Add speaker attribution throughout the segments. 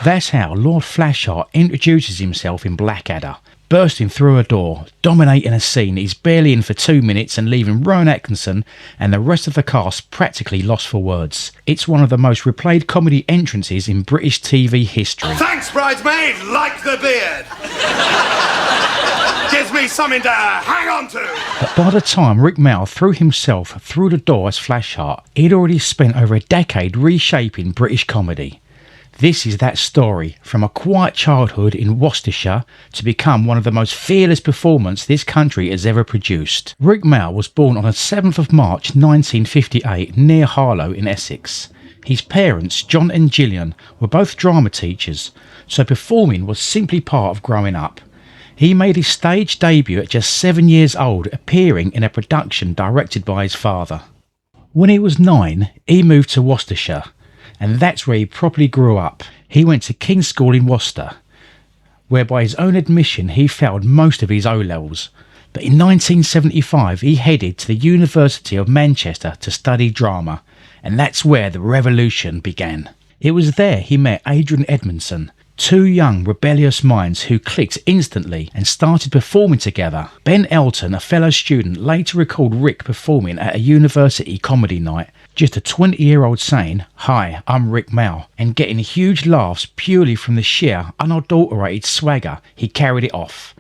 Speaker 1: That's how Lord Flashheart introduces himself in Blackadder, bursting through a door, dominating a scene he's barely in for 2 minutes and leaving Rowan Atkinson and the rest of the cast practically lost for words. It's one of the most replayed comedy entrances in British TV history.
Speaker 2: Thanks, bridesmaid! Like the beard! Gives me something to hang on to!
Speaker 1: But by the time Rik Mayall threw himself through the door as Flashheart, he'd already spent over a decade reshaping British comedy. This is that story, from a quiet childhood in Worcestershire to become one of the most fearless performers this country has ever produced. Rik Mayall was born on the 7th of March 1958 near Harlow in Essex. His parents, John and Gillian, were both drama teachers, so performing was simply part of growing up. He made his stage debut at just 7 years old, appearing in a production directed by his father. When he was 9, he moved to Worcestershire, and that's where he properly grew up. He went to King's School in Worcester, where by his own admission he failed most of his O-levels. But in 1975 he headed to the University of Manchester to study drama, and that's where the revolution began. It was there he met Adrian Edmondson, two young rebellious minds who clicked instantly and started performing together. Ben Elton, a fellow student, later recalled Rik performing at a university comedy night, just a 20-year-old saying, "Hi, I'm Rik Mayall," and getting huge laughs purely from the sheer, unadulterated swagger he carried it off.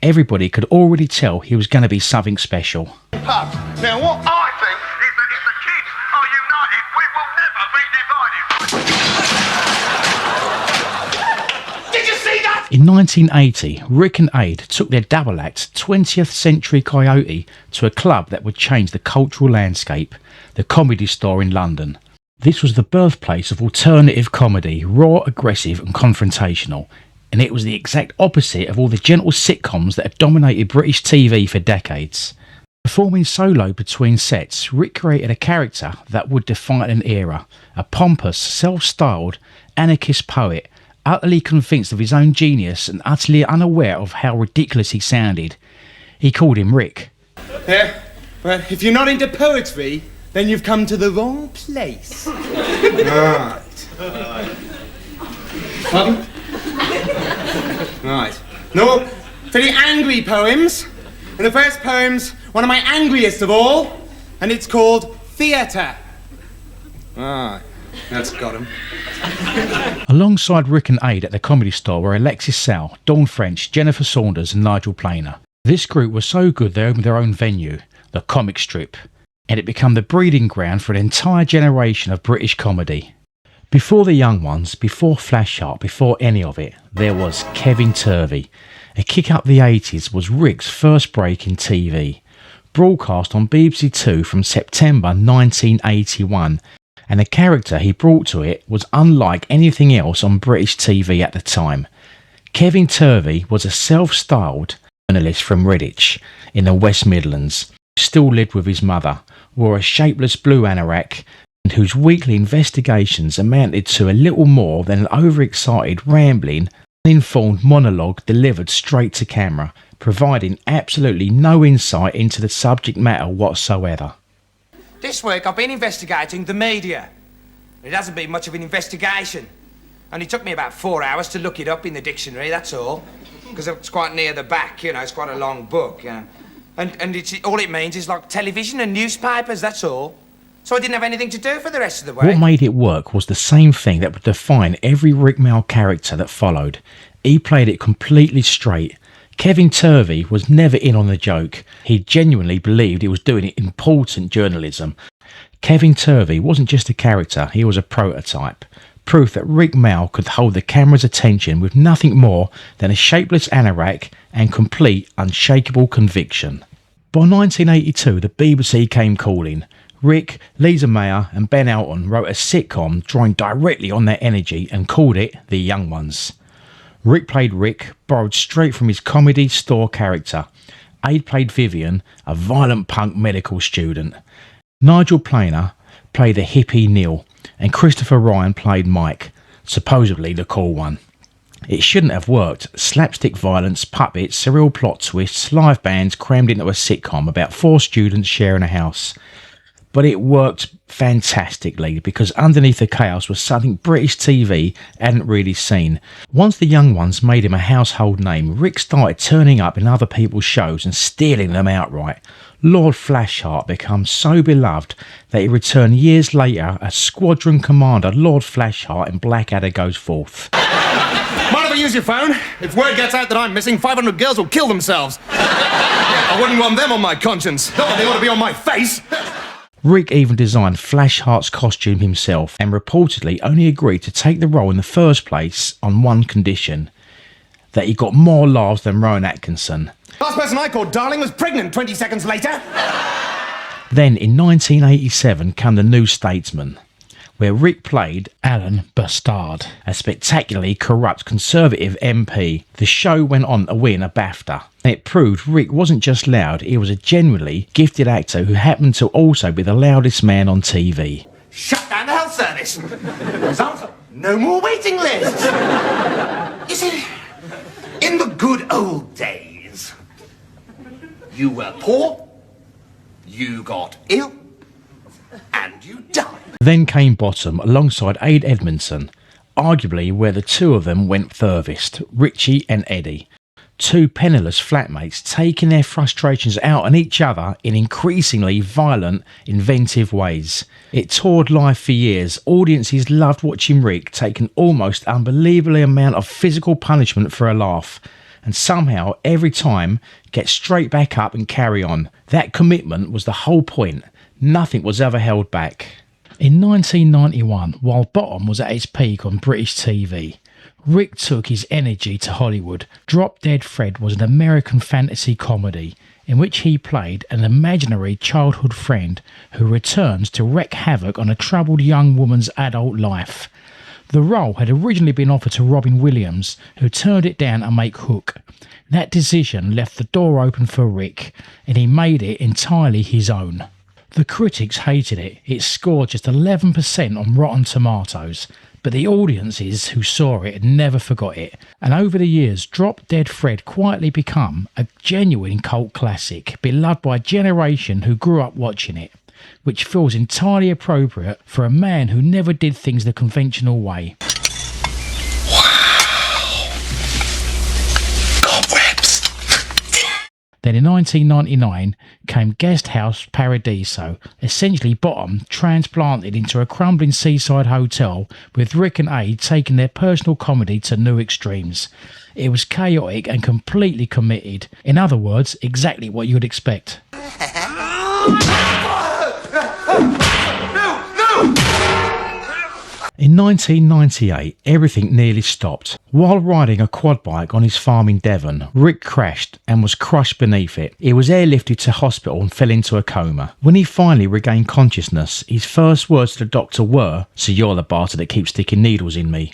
Speaker 1: Everybody could already tell he was going to be something special.
Speaker 2: Now what I think is that if the kids are united, we will never be divided. Did you see that?
Speaker 1: In 1980, Rik and Ade took their double act 20th Century Coyote to a club that would change the cultural landscape, the Comedy Store in London. This was the birthplace of alternative comedy, raw, aggressive and confrontational, and it was the exact opposite of all the gentle sitcoms that had dominated British TV for decades. Performing solo between sets, Rik created a character that would define an era, a pompous, self-styled, anarchist poet, utterly convinced of his own genius and utterly unaware of how ridiculous he sounded. He called him Rik.
Speaker 3: Yeah, but if you're not into poetry, then you've come to the wrong place. Right. Pardon? Right. No, for the angry poems. And the first poem's one of my angriest of all, and it's called Theatre. Ah, that's got him.
Speaker 1: Alongside Rik and Ade at the Comedy Store were Alexis Sal, Dawn French, Jennifer Saunders and Nigel Planer. This group was so good they opened their own venue, the Comic Strip, and it became the breeding ground for an entire generation of British comedy. Before the young ones, before Flashheart, before any of it, there was Kevin Turvey. A Kick Up the 80s was Rik's first break in TV, broadcast on BBC Two from September 1981, and the character he brought to it was unlike anything else on British TV at the time. Kevin Turvey was a self-styled journalist from Redditch in the West Midlands, who still lived with his mother, wore a shapeless blue anorak, and whose weekly investigations amounted to a little more than an overexcited, rambling, uninformed monologue delivered straight to camera, providing absolutely no insight into the subject matter whatsoever.
Speaker 4: This week I've been investigating the media. It hasn't been much of an investigation. Only took me about 4 hours to look it up in the dictionary, that's all. Because it's quite near the back, you know, it's quite a long book, you know. And it's, all it means is like television and newspapers, that's all. So I didn't have anything to do for the rest of the week.
Speaker 1: What made it work was the same thing that would define every Rik Mayall character that followed. He played it completely straight. Kevin Turvey was never in on the joke. He genuinely believed he was doing important journalism. Kevin Turvey wasn't just a character, he was a prototype. Proof that Rik Mayall could hold the camera's attention with nothing more than a shapeless anorak and complete, unshakable conviction. By 1982, the BBC came calling. Rik, Lisa Mayer and Ben Elton wrote a sitcom drawing directly on their energy and called it The Young Ones. Rik played Rik, borrowed straight from his Comedy Store character. Ade played Vivian, a violent punk medical student. Nigel Planer played the hippie Neil, and Christopher Ryan played Mike, supposedly the cool one. It shouldn't have worked. Slapstick violence, puppets, surreal plot twists, live bands crammed into a sitcom about 4 students sharing a house. But it worked fantastically because underneath the chaos was something British TV hadn't really seen. Once the young ones made him a household name, Rik started turning up in other people's shows and stealing them outright. Lord Flashheart becomes so beloved that he returned years later as Squadron Commander Lord Flashheart in Blackadder Goes Forth.
Speaker 3: Mind if I use your phone? If word gets out that I'm missing, 500 girls will kill themselves. I wouldn't want them on my conscience. Not that they ought to be on my face.
Speaker 1: Rik even designed Flashheart's costume himself and reportedly only agreed to take the role in the first place on one condition: that he got more laughs than Rowan Atkinson.
Speaker 3: Last person I called darling was pregnant 20 seconds later.
Speaker 1: Then in 1987 came the new Statesman, where Rik played Alan Bustard, a spectacularly corrupt Conservative MP. The show went on to win a BAFTA. It proved Rik wasn't just loud, he was a genuinely gifted actor who happened to also be the loudest man on TV.
Speaker 3: Shut down the health service. Result, no more waiting lists. You see, in the good old days, you were poor, you got ill, and you died.
Speaker 1: Then came Bottom alongside Aid Edmondson, arguably where the two of them went furthest, Richie and Eddie. Two penniless flatmates taking their frustrations out on each other in increasingly violent, inventive ways. It toured live for years. Audiences loved watching Rik take an almost unbelievable amount of physical punishment for a laugh, and somehow every time get straight back up and carry on. That commitment was the whole point. Nothing was ever held back. In 1991, while Bottom was at its peak on British TV, Rik took his energy to Hollywood. Drop Dead Fred was an American fantasy comedy in which he played an imaginary childhood friend who returns to wreak havoc on a troubled young woman's adult life. The role had originally been offered to Robin Williams, who turned it down to make Hook. That decision left the door open for Rik, and he made it entirely his own. The critics hated it. It scored just 11% on Rotten Tomatoes, but the audiences who saw it never forgot it. And over the years, Drop Dead Fred quietly became a genuine cult classic, beloved by a generation who grew up watching it, which feels entirely appropriate for a man who never did things the conventional way. Then in 1999 came Guest House Paradiso, essentially Bottom transplanted into a crumbling seaside hotel with Rik and Aid taking their personal comedy to new extremes. It was chaotic and completely committed. In other words, exactly what you'd expect. In 1998, everything nearly stopped. While riding a quad bike on his farm in Devon, Rik crashed and was crushed beneath it. He was airlifted to hospital and fell into a coma. When he finally regained consciousness, his first words to the doctor were, "So you're the bastard that keeps sticking needles in me."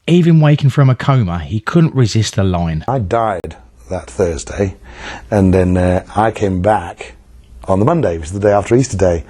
Speaker 1: Even waking from a coma, he couldn't resist the line.
Speaker 5: I died that Thursday, and then I came back on the Monday, which is the day after Easter Day.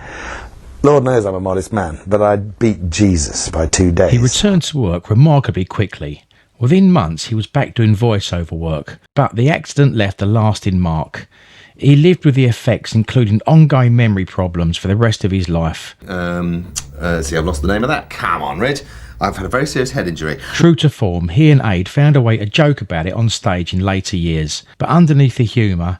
Speaker 5: Lord knows I'm a modest man, but I beat Jesus by 2 days.
Speaker 1: He returned to work remarkably quickly. Within months, he was back doing voiceover work, but the accident left a lasting mark. He lived with the effects, including ongoing memory problems, for the rest of his life.
Speaker 6: See, I've lost the name of that. Come on, Red. I've had a very serious head injury.
Speaker 1: True to form, he and Aid found a way to joke about it on stage in later years, but underneath the humour,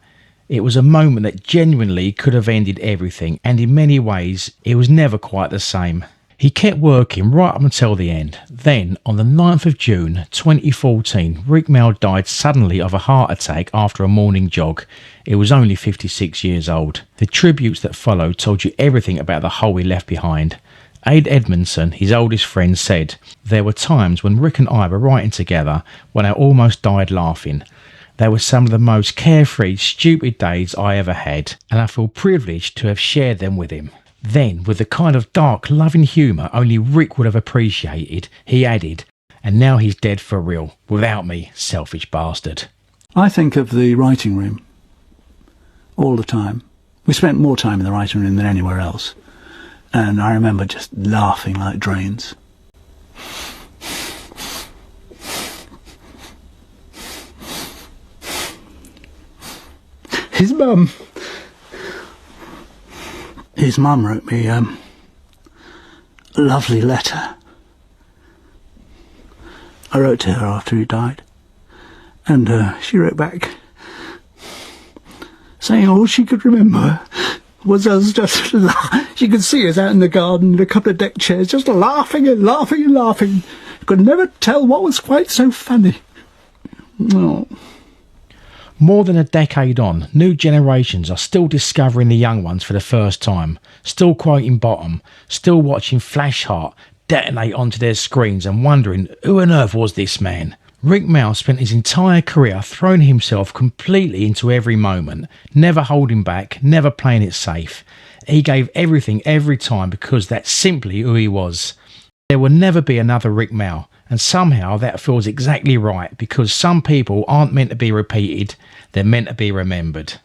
Speaker 1: it was a moment that genuinely could have ended everything, and in many ways, it was never quite the same. He kept working right up until the end. Then, on the 9th of June 2014, Rik Mayall died suddenly of a heart attack after a morning jog. He was only 56 years old. The tributes that followed told you everything about the hole he left behind. Aid Edmondson, his oldest friend, said, "There were times when Rik and I were writing together when I almost died laughing. They were some of the most carefree, stupid days I ever had, and I feel privileged to have shared them with him." Then, with the kind of dark, loving humour only Rik would have appreciated, he added, "And now he's dead for real, without me, selfish bastard."
Speaker 7: I think of the writing room all the time. We spent more time in the writing room than anywhere else, and I remember just laughing like drains. his mum wrote me a lovely letter. I wrote to her after he died, and she wrote back saying all she could remember was us just she could see us out in the garden in a couple of deck chairs, just laughing and laughing and laughing. Could never tell what was quite so funny. Oh.
Speaker 1: More than a decade on, new generations are still discovering the young ones for the first time, still quoting Bottom, still watching Flashheart detonate onto their screens and wondering who on earth was this man. Rik Mayall spent his entire career throwing himself completely into every moment, never holding back, never playing it safe. He gave everything every time because that's simply who he was. There will never be another Rik Mayall, and somehow that feels exactly right because some people aren't meant to be repeated, they're meant to be remembered.